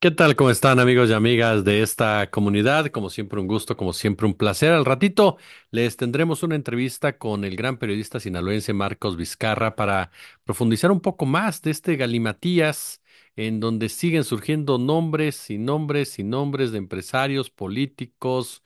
¿Qué tal? ¿Cómo están amigos y amigas de esta comunidad? Como siempre un gusto, como siempre un placer. Al ratito les tendremos una entrevista con el gran periodista sinaloense Marcos Vizcarra para profundizar un poco más de este galimatías en donde siguen surgiendo nombres y nombres y nombres de empresarios, políticos,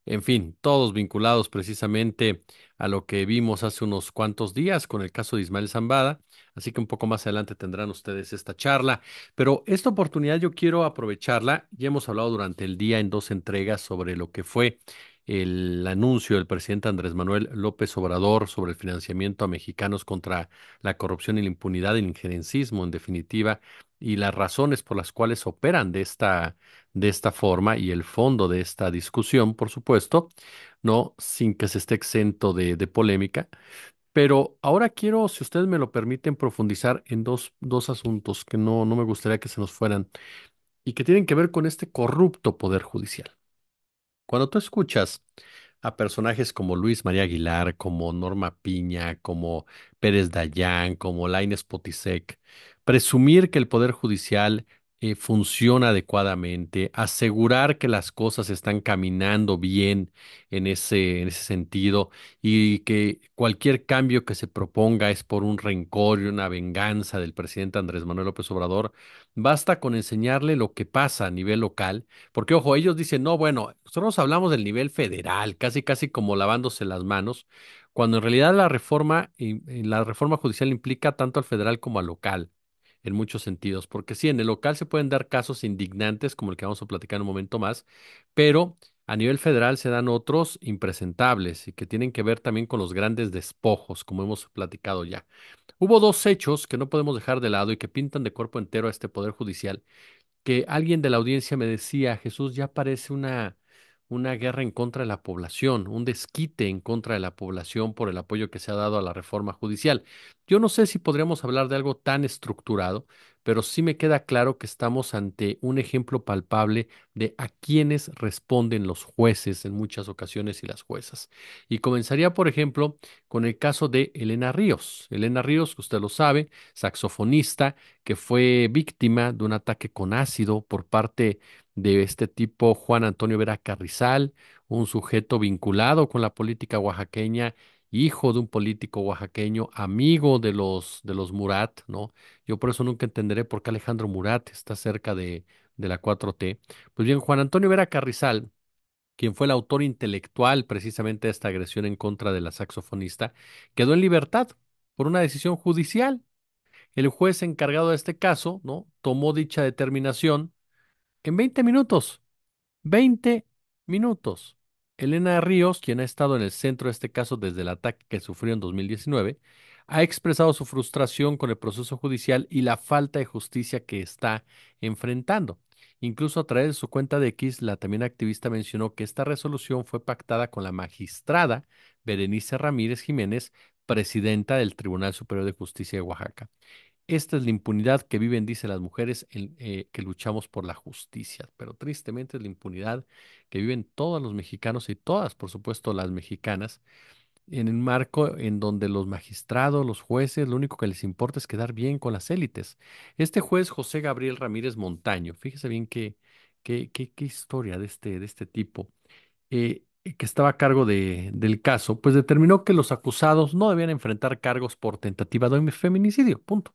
en fin, todos vinculados precisamente a lo que vimos hace unos cuantos días con el caso de Ismael Zambada. Así que un poco más adelante tendrán ustedes esta charla. Pero esta oportunidad yo quiero aprovecharla. Ya hemos hablado durante el día en dos entregas sobre lo que fue el anuncio del presidente Andrés Manuel López Obrador sobre el financiamiento a mexicanos contra la corrupción y la impunidad, el injerencismo en definitiva, y las razones por las cuales operan de esta forma y el fondo de esta discusión, por supuesto, no sin que se esté exento de polémica. Pero ahora quiero, si ustedes me lo permiten, profundizar en dos asuntos que no me gustaría que se nos fueran y que tienen que ver con este corrupto poder judicial. Cuando tú escuchas a personajes como Luis María Aguilar, como Norma Piña, como Pérez Dayán, como Lainez Potisek, presumir que el Poder Judicial funciona adecuadamente, asegurar que las cosas están caminando bien en ese sentido y que cualquier cambio que se proponga es por un rencor y una venganza del presidente Andrés Manuel López Obrador, basta con enseñarle lo que pasa a nivel local porque, ojo, ellos dicen, no, bueno, nosotros hablamos del nivel federal, casi, casi como lavándose las manos, cuando en realidad la reforma judicial implica tanto al federal como al local, en muchos sentidos. Porque sí, en el local se pueden dar casos indignantes, como el que vamos a platicar en un momento más, pero a nivel federal se dan otros impresentables y que tienen que ver también con los grandes despojos, como hemos platicado ya. Hubo dos hechos que no podemos dejar de lado y que pintan de cuerpo entero a este poder judicial que alguien de la audiencia me decía, Jesús, ya parece una guerra en contra de la población, un desquite en contra de la población por el apoyo que se ha dado a la reforma judicial. Yo no sé si podríamos hablar de algo tan estructurado, pero sí me queda claro que estamos ante un ejemplo palpable de a quiénes responden los jueces en muchas ocasiones y las juezas. Y comenzaría, por ejemplo, con el caso de Elena Ríos. Elena Ríos, que usted lo sabe, saxofonista, que fue víctima de un ataque con ácido por parte de este tipo Juan Antonio Vera Carrizal, un sujeto vinculado con la política oaxaqueña, hijo de un político oaxaqueño, amigo de los Murat, ¿no? Yo por eso nunca entenderé por qué Alejandro Murat está cerca de la 4T. Pues bien, Juan Antonio Vera Carrizal, quien fue el autor intelectual precisamente de esta agresión en contra de la saxofonista, quedó en libertad por una decisión judicial. El juez encargado de este caso, ¿no? Tomó dicha determinación en 20 minutos. 20 minutos. Elena Ríos, quien ha estado en el centro de este caso desde el ataque que sufrió en 2019, ha expresado su frustración con el proceso judicial y la falta de justicia que está enfrentando. Incluso a través de su cuenta de X, la también activista mencionó que esta resolución fue pactada con la magistrada Berenice Ramírez Jiménez, presidenta del Tribunal Superior de Justicia de Oaxaca. Esta es la impunidad que viven, dice las mujeres, que luchamos por la justicia. Pero tristemente es la impunidad que viven todos los mexicanos y todas, por supuesto, las mexicanas, en un marco en donde los magistrados, los jueces, lo único que les importa es quedar bien con las élites. Este juez José Gabriel Ramírez Montaño, fíjese bien qué historia de este tipo, que estaba a cargo del caso, pues determinó que los acusados no debían enfrentar cargos por tentativa de feminicidio. Punto.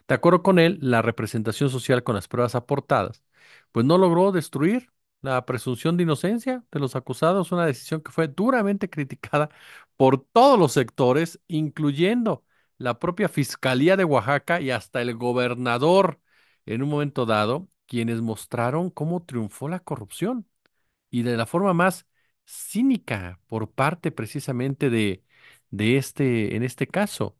De acuerdo con él, la representación social con las pruebas aportadas, pues no logró destruir la presunción de inocencia de los acusados, una decisión que fue duramente criticada por todos los sectores, incluyendo la propia Fiscalía de Oaxaca y hasta el gobernador en un momento dado, quienes mostraron cómo triunfó la corrupción y de la forma más cínica por parte precisamente en este caso.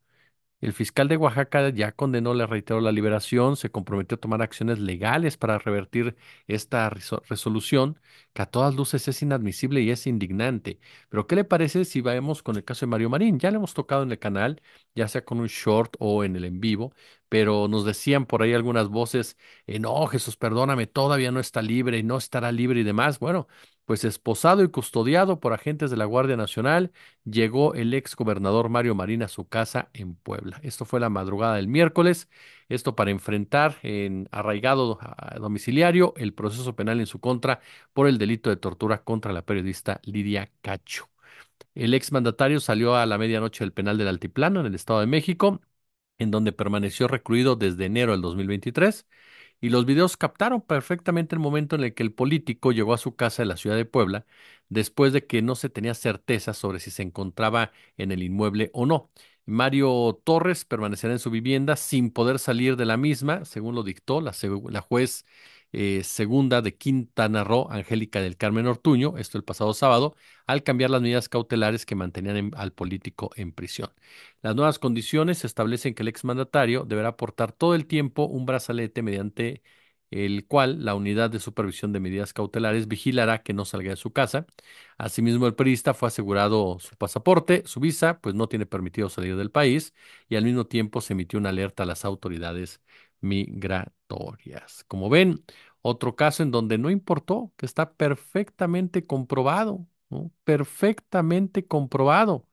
El fiscal de Oaxaca ya condenó, le reiteró la liberación, se comprometió a tomar acciones legales para revertir esta resolución, que a todas luces es inadmisible y es indignante. Pero, ¿qué le parece si vamos con el caso de Mario Marín? Ya lo hemos tocado en el canal, ya sea con un short o en el en vivo, pero nos decían por ahí algunas voces, no, Jesús, perdóname, todavía no está libre y no estará libre y demás. Bueno, pues esposado y custodiado por agentes de la Guardia Nacional, llegó el ex gobernador Mario Marín a su casa en Puebla. Esto fue la madrugada del miércoles, esto para enfrentar en arraigado domiciliario el proceso penal en su contra por el delito de tortura contra la periodista Lidia Cacho. El exmandatario salió a la medianoche del penal del Altiplano en el Estado de México, en donde permaneció recluido desde enero del 2023, y los videos captaron perfectamente el momento en el que el político llegó a su casa en la ciudad de Puebla, después de que no se tenía certeza sobre si se encontraba en el inmueble o no. Mario Torres permanecerá en su vivienda sin poder salir de la misma, según lo dictó la juez segunda de Quintana Roo, Angélica del Carmen Ortuño, esto el pasado sábado, al cambiar las medidas cautelares que mantenían al político en prisión. Las nuevas condiciones establecen que el exmandatario deberá portar todo el tiempo un brazalete mediante el cual la unidad de supervisión de medidas cautelares vigilará que no salga de su casa. Asimismo, el periodista fue asegurado su pasaporte, su visa, pues no tiene permitido salir del país, y al mismo tiempo se emitió una alerta a las autoridades migratorias. Como ven, otro caso en donde no importó, que está perfectamente comprobado, ¿no? Perfectamente comprobado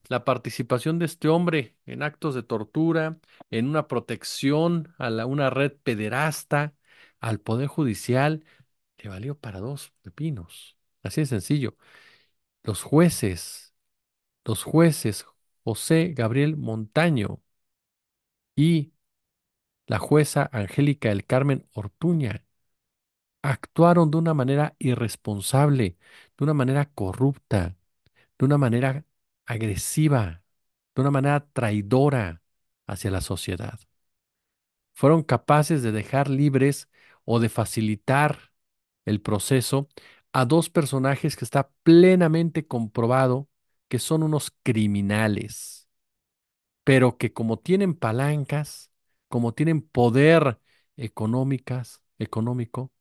la participación de este hombre en actos de tortura, en una protección a una red pederasta, al Poder Judicial, le valió para dos pepinos. Así de sencillo. Los jueces, los jueces José Gabriel Montaño y la jueza Angélica del Carmen Ortuña actuaron de una manera irresponsable, de una manera corrupta, de una manera agresiva, de una manera traidora hacia la sociedad. Fueron capaces de dejar libres o de facilitar el proceso a dos personajes que está plenamente comprobado que son unos criminales, pero que como tienen palancas, como tienen poder económico,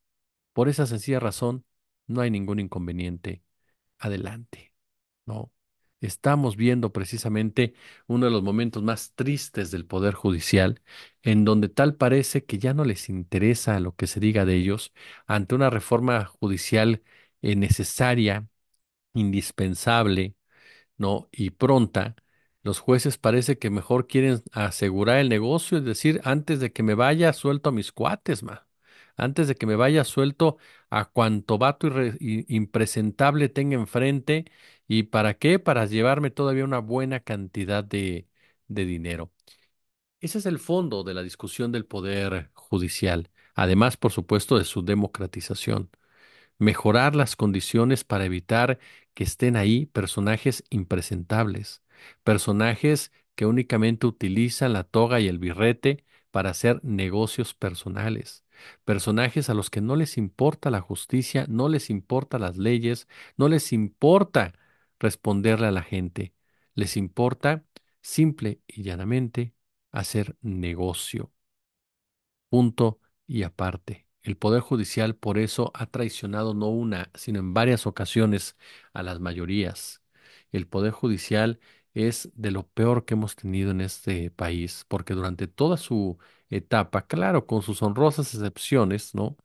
por esa sencilla razón, no hay ningún inconveniente. Adelante. No. Estamos viendo precisamente uno de los momentos más tristes del Poder Judicial, en donde tal parece que ya no les interesa lo que se diga de ellos ante una reforma judicial necesaria, indispensable, ¿no? Y pronta. Los jueces parece que mejor quieren asegurar el negocio, es decir, antes de que me vaya, suelto a mis cuates, ma. Antes de que me vaya, suelto a cuanto vato impresentable tenga enfrente. ¿Y para qué? Para llevarme todavía una buena cantidad de dinero. Ese es el fondo de la discusión del poder judicial. Además, por supuesto, de su democratización, mejorar las condiciones para evitar que estén ahí personajes impresentables, personajes que únicamente utilizan la toga y el birrete para hacer negocios personales, personajes a los que no les importa la justicia, no les importa las leyes, no les importa responderle a la gente, les importa simple y llanamente hacer negocio. Punto y aparte. El Poder Judicial por eso ha traicionado no una, sino en varias ocasiones a las mayorías. El Poder Judicial es de lo peor que hemos tenido en este país, porque durante toda su etapa, claro, con sus honrosas excepciones, ¿no?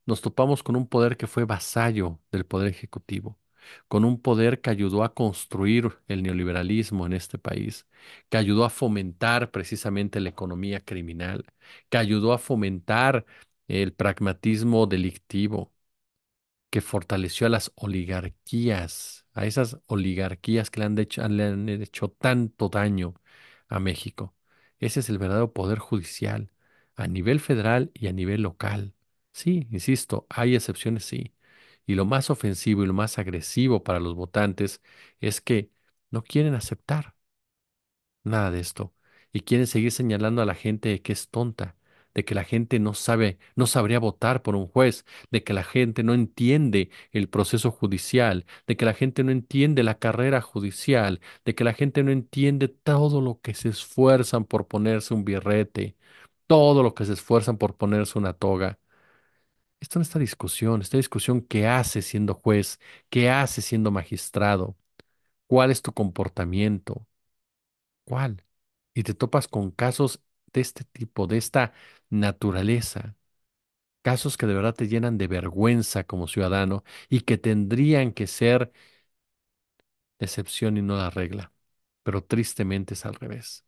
Nos topamos con un poder que fue vasallo del poder ejecutivo, con un poder que ayudó a construir el neoliberalismo en este país, que ayudó a fomentar precisamente la economía criminal, que ayudó a fomentar el pragmatismo delictivo, que fortaleció a las oligarquías, a esas oligarquías que le han hecho tanto daño a México. Ese es el verdadero poder judicial, a nivel federal y a nivel local. Sí, insisto, hay excepciones, sí. Y lo más ofensivo y lo más agresivo para los votantes es que no quieren aceptar nada de esto. Y quieren seguir señalando a la gente de que es tonta, de que la gente no sabe, no sabría votar por un juez, de que la gente no entiende el proceso judicial, de que la gente no entiende la carrera judicial, de que la gente no entiende todo lo que se esfuerzan por ponerse un birrete, todo lo que se esfuerzan por ponerse una toga. Esto no está discusión, esta discusión qué hace siendo juez, qué hace siendo magistrado, cuál es tu comportamiento. ¿Cuál? Y te topas con casos de este tipo, de esta naturaleza. Casos que de verdad te llenan de vergüenza como ciudadano y que tendrían que ser la excepción y no la regla. Pero tristemente es al revés.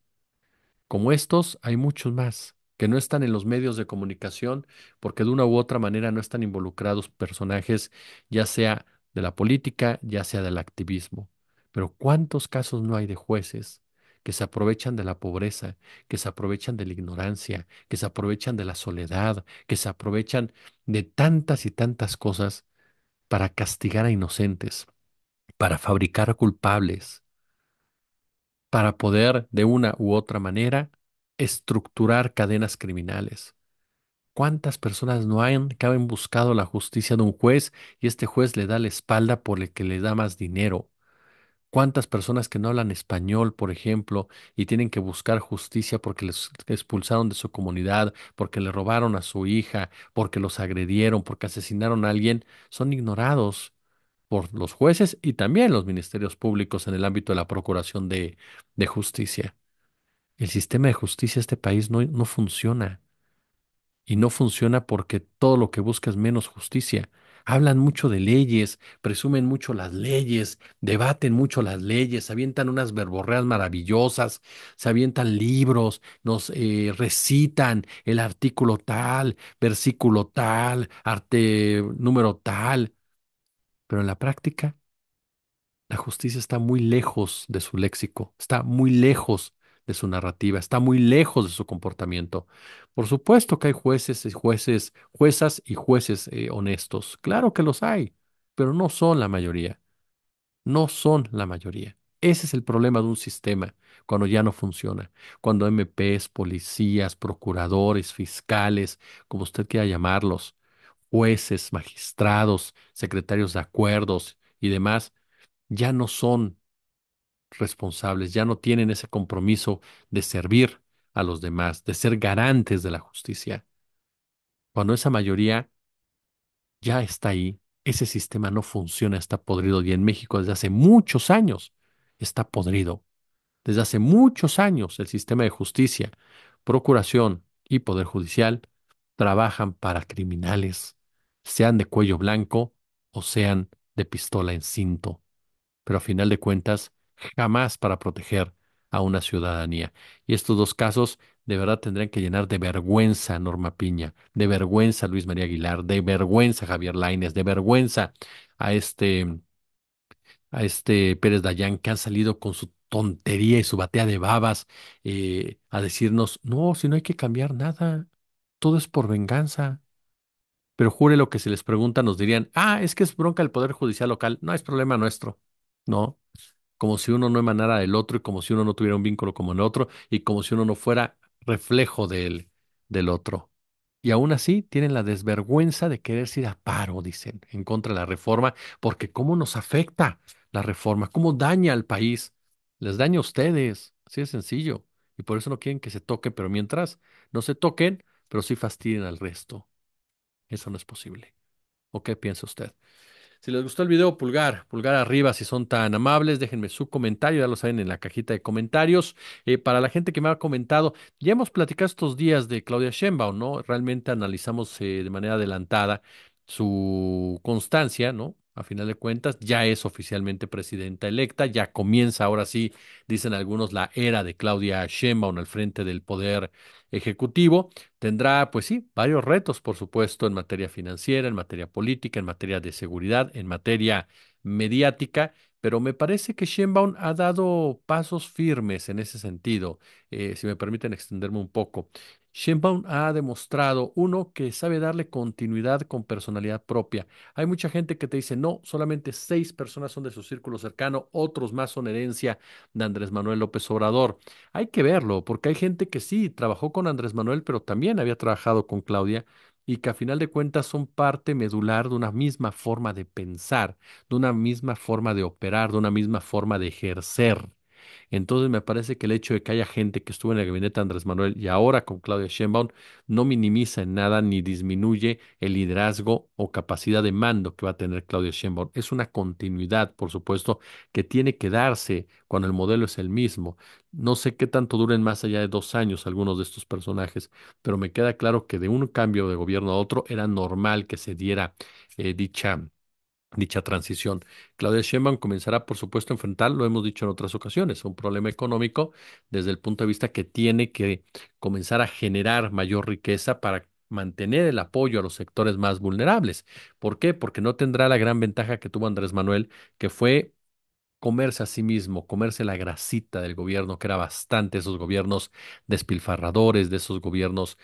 Como estos, hay muchos más que no están en los medios de comunicación porque de una u otra manera no están involucrados personajes, ya sea de la política, ya sea del activismo. Pero ¿cuántos casos no hay de jueces que se aprovechan de la pobreza, que se aprovechan de la ignorancia, que se aprovechan de la soledad, que se aprovechan de tantas y tantas cosas para castigar a inocentes, para fabricar culpables, para poder de una u otra manera estructurar cadenas criminales? ¿Cuántas personas no han, que han buscado la justicia de un juez y este juez le da la espalda por el que le da más dinero? ¿Cuántas personas que no hablan español, por ejemplo, y tienen que buscar justicia porque les expulsaron de su comunidad, porque le robaron a su hija, porque los agredieron, porque asesinaron a alguien, son ignorados por los jueces y también los ministerios públicos en el ámbito de la procuración de justicia? El sistema de justicia de este país no funciona. Y no funciona porque todo lo que busca es menos justicia. Hablan mucho de leyes, presumen mucho las leyes, debaten mucho las leyes, se avientan unas verborreas maravillosas, se avientan libros, nos recitan el artículo tal, versículo tal, arte número tal, pero en la práctica la justicia está muy lejos de su léxico, está muy lejos de su narrativa, está muy lejos de su comportamiento. Por supuesto que hay jueces y jueces, juezas y jueces honestos, claro que los hay, pero no son la mayoría, no son la mayoría. Ese es el problema de un sistema cuando ya no funciona, cuando MPs, policías, procuradores, fiscales, como usted quiera llamarlos, jueces, magistrados, secretarios de acuerdos y demás, ya no son responsables, ya no tienen ese compromiso de servir a los demás, de ser garantes de la justicia. Cuando esa mayoría ya está ahí, ese sistema no funciona, está podrido. Y en México desde hace muchos años está podrido. Desde hace muchos años el sistema de justicia, procuración y poder judicial trabajan para criminales, sean de cuello blanco o sean de pistola en cinto, pero a final de cuentas, jamás para proteger a una ciudadanía. Y estos dos casos de verdad tendrían que llenar de vergüenza a Norma Piña, de vergüenza a Luis María Aguilar, de vergüenza a Javier Lainez, de vergüenza a este Pérez Dayán, que han salido con su tontería y su batea de babas a decirnos, no, si no hay que cambiar nada, todo es por venganza. Pero jure lo que si les preguntan nos dirían, es que es bronca del Poder Judicial local, no es problema nuestro. No, como si uno no emanara del otro y como si uno no tuviera un vínculo como el otro y como si uno no fuera reflejo del otro. Y aún así tienen la desvergüenza de quererse ir a paro, dicen, en contra de la reforma, porque cómo nos afecta la reforma, cómo daña al país. Les daña a ustedes, así de sencillo. Y por eso no quieren que se toque, pero mientras no se toquen, pero sí fastidien al resto. Eso no es posible. ¿O qué piensa usted? Si les gustó el video, pulgar, pulgar arriba si son tan amables, déjenme su comentario, ya lo saben en la cajita de comentarios. Para la gente que me ha comentado, ya hemos platicado estos días de Claudia Sheinbaum, ¿no? Realmente analizamos de manera adelantada su constancia, ¿no? A final de cuentas, ya es oficialmente presidenta electa, ya comienza ahora sí, dicen algunos, la era de Claudia Sheinbaum al frente del poder ejecutivo. Tendrá, pues sí, varios retos, por supuesto, en materia financiera, en materia política, en materia de seguridad, en materia mediática, pero me parece que Sheinbaum ha dado pasos firmes en ese sentido. Si me permiten extenderme un poco. Sheinbaum ha demostrado, uno, que sabe darle continuidad con personalidad propia. Hay mucha gente que te dice, no, solamente 6 personas son de su círculo cercano, otros más son herencia de Andrés Manuel López Obrador. Hay que verlo, porque hay gente que sí trabajó con Andrés Manuel, pero también había trabajado con Claudia y que a final de cuentas son parte medular de una misma forma de pensar, de una misma forma de operar, de una misma forma de ejercer. Entonces me parece que el hecho de que haya gente que estuvo en el gabinete de Andrés Manuel y ahora con Claudia Sheinbaum no minimiza en nada ni disminuye el liderazgo o capacidad de mando que va a tener Claudia Sheinbaum. Es una continuidad, por supuesto, que tiene que darse cuando el modelo es el mismo. No sé qué tanto duren más allá de 2 años algunos de estos personajes, pero me queda claro que de un cambio de gobierno a otro era normal que se diera dicha transición. Claudia Sheinbaum comenzará, por supuesto, a enfrentar, lo hemos dicho en otras ocasiones, un problema económico desde el punto de vista que tiene que comenzar a generar mayor riqueza para mantener el apoyo a los sectores más vulnerables. ¿Por qué? Porque no tendrá la gran ventaja que tuvo Andrés Manuel, que fue comerse a sí mismo, comerse la grasita del gobierno, que era bastante, esos gobiernos despilfarradores, de esos gobiernos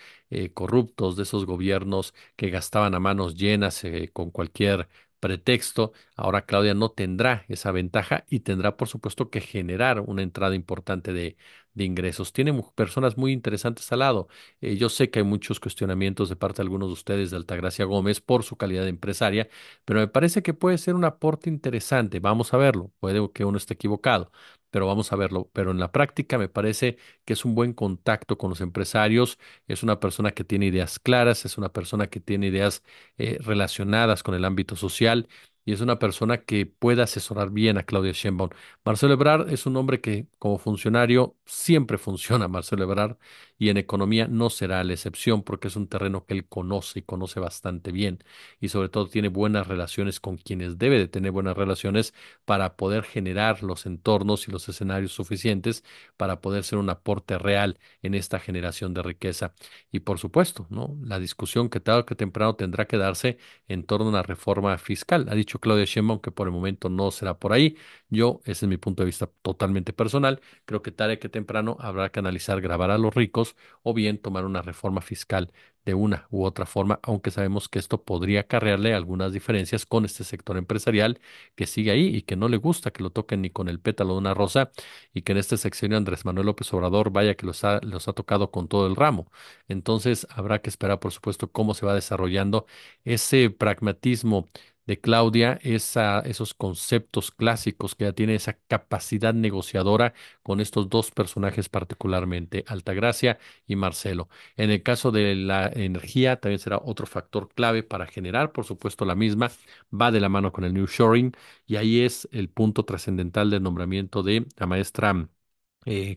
corruptos, de esos gobiernos que gastaban a manos llenas con cualquier pretexto. Ahora Claudia no tendrá esa ventaja y tendrá, por supuesto, que generar una entrada importante de ingresos. Tiene personas muy interesantes al lado. Yo sé que hay muchos cuestionamientos de parte de algunos de ustedes de Altagracia Gómez por su calidad de empresaria, pero me parece que puede ser un aporte interesante. Vamos a verlo. Puede que uno esté equivocado, pero vamos a verlo. Pero en la práctica me parece que es un buen contacto con los empresarios. Es una persona que tiene ideas claras, es una persona que tiene ideas relacionadas con el ámbito social. Y es una persona que puede asesorar bien a Claudia Sheinbaum. Marcelo Ebrard es un hombre que como funcionario siempre funciona, Marcelo Ebrard, y en economía no será la excepción porque es un terreno que él conoce y conoce bastante bien y sobre todo tiene buenas relaciones con quienes debe de tener buenas relaciones para poder generar los entornos y los escenarios suficientes para poder ser un aporte real en esta generación de riqueza. Y por supuesto, ¿no? La discusión que tarde o que temprano tendrá que darse en torno a una reforma fiscal. Ha dicho Claudia Sheinbaum que por el momento no será por ahí. Yo, ese es mi punto de vista totalmente personal, creo que tarde que temprano habrá que analizar grabar a los ricos o bien tomar una reforma fiscal de una u otra forma, aunque sabemos que esto podría acarrearle algunas diferencias con este sector empresarial que sigue ahí y que no le gusta que lo toquen ni con el pétalo de una rosa y que en este sexenio Andrés Manuel López Obrador vaya que los ha tocado con todo el ramo. Entonces habrá que esperar, por supuesto, cómo se va desarrollando ese pragmatismo de Claudia, esos conceptos clásicos que ya tiene, esa capacidad negociadora con estos dos personajes particularmente, Altagracia y Marcelo. En el caso de la energía, también será otro factor clave para generar, por supuesto, la misma. Va de la mano con el nearshoring y ahí es el punto trascendental del nombramiento de la maestra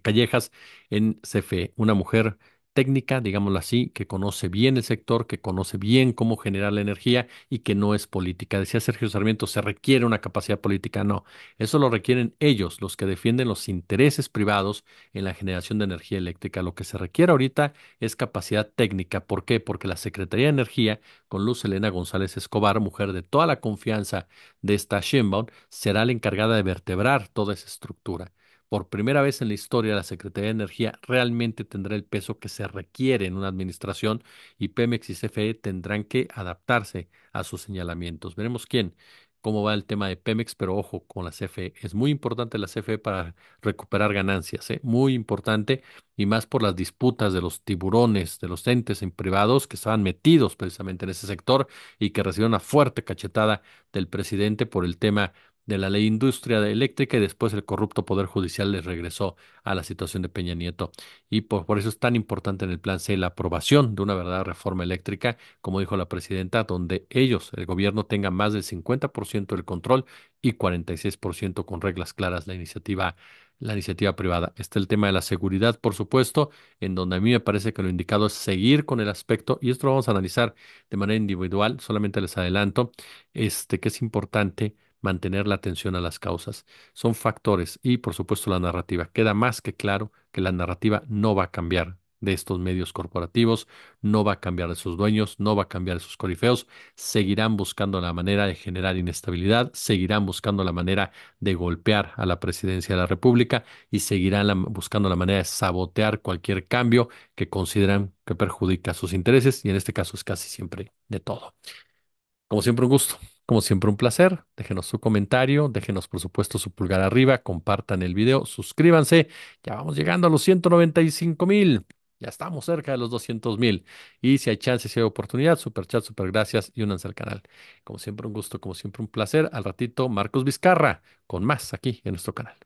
Callejas en CFE, una mujer técnica, digámoslo así, que conoce bien el sector, que conoce bien cómo generar la energía y que no es política. Decía Sergio Sarmiento, se requiere una capacidad política. No, eso lo requieren ellos, los que defienden los intereses privados en la generación de energía eléctrica. Lo que se requiere ahorita es capacidad técnica. ¿Por qué? Porque la Secretaría de Energía, con Luz Helena González Escobar, mujer de toda la confianza de esta Sheinbaum, será la encargada de vertebrar toda esa estructura. Por primera vez en la historia, la Secretaría de Energía realmente tendrá el peso que se requiere en una administración y Pemex y CFE tendrán que adaptarse a sus señalamientos. Veremos cómo va el tema de Pemex, pero ojo con la CFE. Es muy importante la CFE para recuperar ganancias, ¿eh? Muy importante y más por las disputas de los tiburones, de los entes en privados que estaban metidos precisamente en ese sector y que recibieron una fuerte cachetada del presidente por el tema de la ley industria eléctrica y después el corrupto Poder Judicial les regresó a la situación de Peña Nieto. Y por eso es tan importante en el plan C la aprobación de una verdadera reforma eléctrica, como dijo la presidenta, donde ellos, el gobierno, tenga más del 50% del control y 46% con reglas claras la iniciativa privada. Está el tema de la seguridad, por supuesto, en donde a mí me parece que lo indicado es seguir con el aspecto, y esto lo vamos a analizar de manera individual, solamente les adelanto, que es importante mantener la atención a las causas. Son factores y, por supuesto, la narrativa. Queda más que claro que la narrativa no va a cambiar de estos medios corporativos, no va a cambiar de sus dueños, no va a cambiar de sus corifeos, seguirán buscando la manera de generar inestabilidad, seguirán buscando la manera de golpear a la presidencia de la República y seguirán buscando la manera de sabotear cualquier cambio que consideran que perjudica sus intereses y en este caso es casi siempre de todo. Como siempre, un gusto. Como siempre, un placer. Déjenos su comentario, déjenos, por supuesto, su pulgar arriba, compartan el video, suscríbanse. Ya vamos llegando a los 195,000. Ya estamos cerca de los 200,000. Y si hay chance, si hay oportunidad, super chat, super gracias y únanse al canal. Como siempre, un gusto, como siempre, un placer. Al ratito, Marcos Vizcarra, con más aquí en nuestro canal.